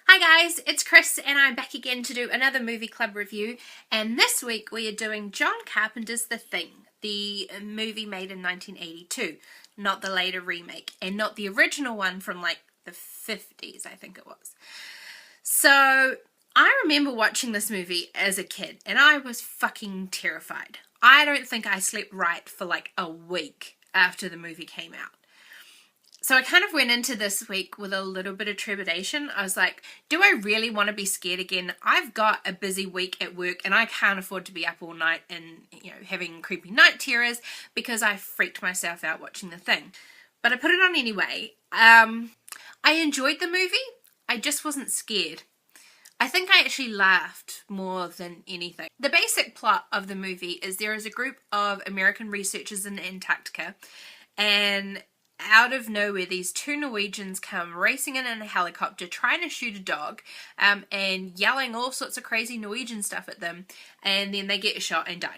Hi guys, it's Chris and I'm back again to do another movie club review, and this week we are doing John Carpenter's The Thing, the movie made in 1982, not the later remake and not the original one from like the 50s I think it was. So I remember watching this movie as a kid and I was fucking terrified. I don't think I slept right for like a week after the movie came out. So I kind of went into this week with a little bit of trepidation. I was like, do I really want to be scared again? I've got a busy week at work and I can't afford to be up all night and, having creepy night terrors because I freaked myself out watching The Thing. But I put it on anyway. I enjoyed the movie. I just wasn't scared. I think I actually laughed more than anything. The basic plot of the movie is there is a group of American researchers in Antarctica, and out of nowhere these two Norwegians come racing in a helicopter trying to shoot a dog, and yelling all sorts of crazy Norwegian stuff at them, and then they get shot and die,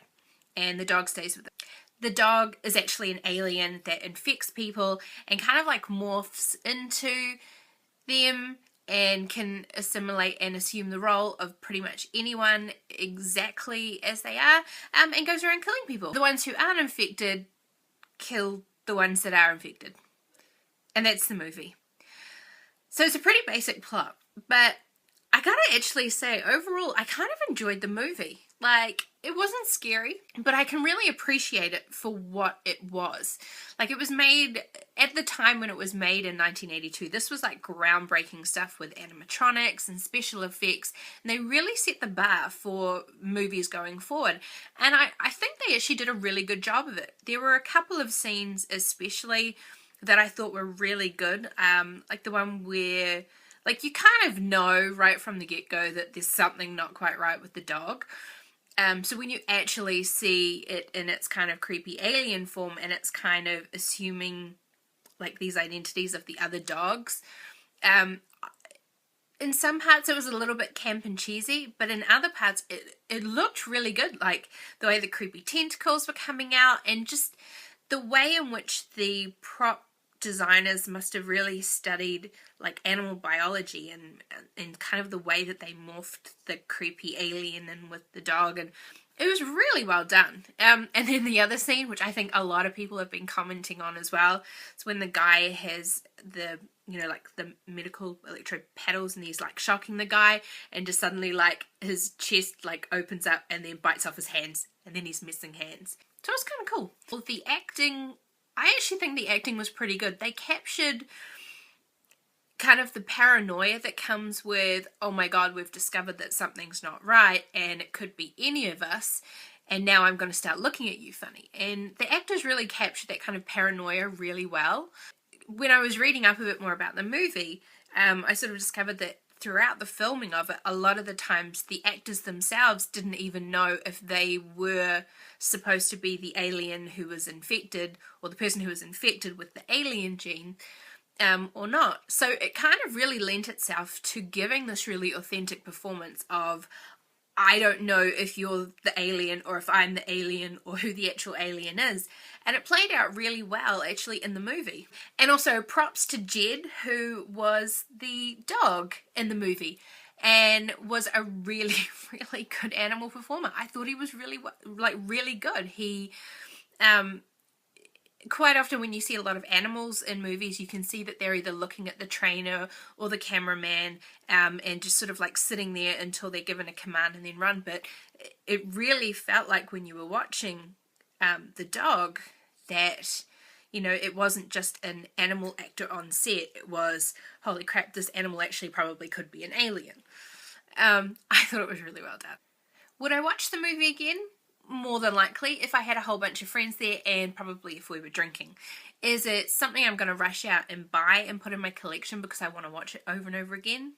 and the dog stays with them. The dog is actually an alien that infects people and kind of like morphs into them and can assimilate and assume the role of pretty much anyone exactly as they are, and goes around killing people. The ones who aren't infected kill the ones that are infected. And that's the movie. So it's a pretty basic plot, but I gotta actually say, overall, I kind of enjoyed the movie. Like, it wasn't scary, but I can really appreciate it for what it was. Like, it was made, at the time when it was made in 1982, this was like groundbreaking stuff with animatronics and special effects, and they really set the bar for movies going forward. And I think they actually did a really good job of it. There were a couple of scenes especially that I thought were really good, like the one where, like, you kind of know right from the get-go that there's something not quite right with the dog. So when you actually see it in its kind of creepy alien form and it's kind of assuming like these identities of the other dogs, in some parts it was a little bit camp and cheesy, but in other parts it looked really good. Like the way the creepy tentacles were coming out and just the way in which the prop designers must have really studied like animal biology and kind of the way that they morphed the creepy alien in with the dog, and it was really well done. And then the other scene, which I think a lot of people have been commenting on as well, is when the guy has the like the medical electrode paddles and he's like shocking the guy, and just suddenly like his chest like opens up and then bites off his hands and then he's missing hands. So it was kind of cool. Well, the acting, I actually think the acting was pretty good. They captured kind of the paranoia that comes with, oh my god, we've discovered that something's not right and it could be any of us, and now I'm going to start looking at you funny. And the actors really captured that kind of paranoia really well. When I was reading up a bit more about the movie, I sort of discovered that throughout the filming of it, a lot of the times the actors themselves didn't even know if they were supposed to be the alien who was infected, or the person who was infected with the alien gene, or not. So it kind of really lent itself to giving this really authentic performance of, I don't know if you're the alien or if I'm the alien or who the actual alien is. And it played out really well actually in the movie. And also props to Jed, who was the dog in the movie and was a really, really good animal performer. I thought he was really good. He, quite often when you see a lot of animals in movies, you can see that they're either looking at the trainer or the cameraman, and just sort of like sitting there until they're given a command and then run. But it really felt like when you were watching the dog that, it wasn't just an animal actor on set. It was, holy crap, this animal actually probably could be an alien. I thought it was really well done. Would I watch the movie again? More than likely, if I had a whole bunch of friends there and probably if we were drinking. Is it something I'm going to rush out and buy and put in my collection because I want to watch it over and over again?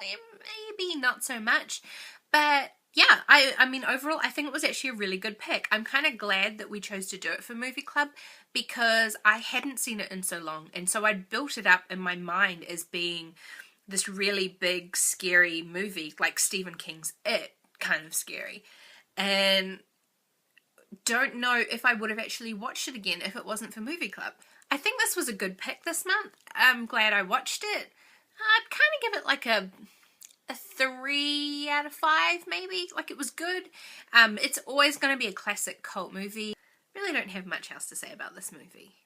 Maybe not so much. But yeah, I mean, overall, I think it was actually a really good pick. I'm kind of glad that we chose to do it for Movie Club because I hadn't seen it in so long. And so I'd built it up in my mind as being this really big, scary movie, like Stephen King's It, kind of scary. And don't know if I would have actually watched it again if it wasn't for Movie Club. I think this was a good pick this month. I'm glad I watched it. I'd kind of give it like a 3 out of 5 maybe. Like, it was good. It's always going to be a classic cult movie. Really don't have much else to say about this movie.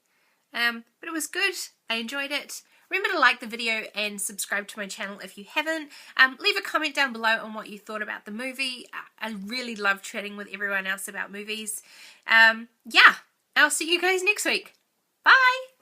But it was good. I enjoyed it. Remember to like the video and subscribe to my channel if you haven't. Leave a comment down below on what you thought about the movie. I really love chatting with everyone else about movies. Yeah, I'll see you guys next week. Bye!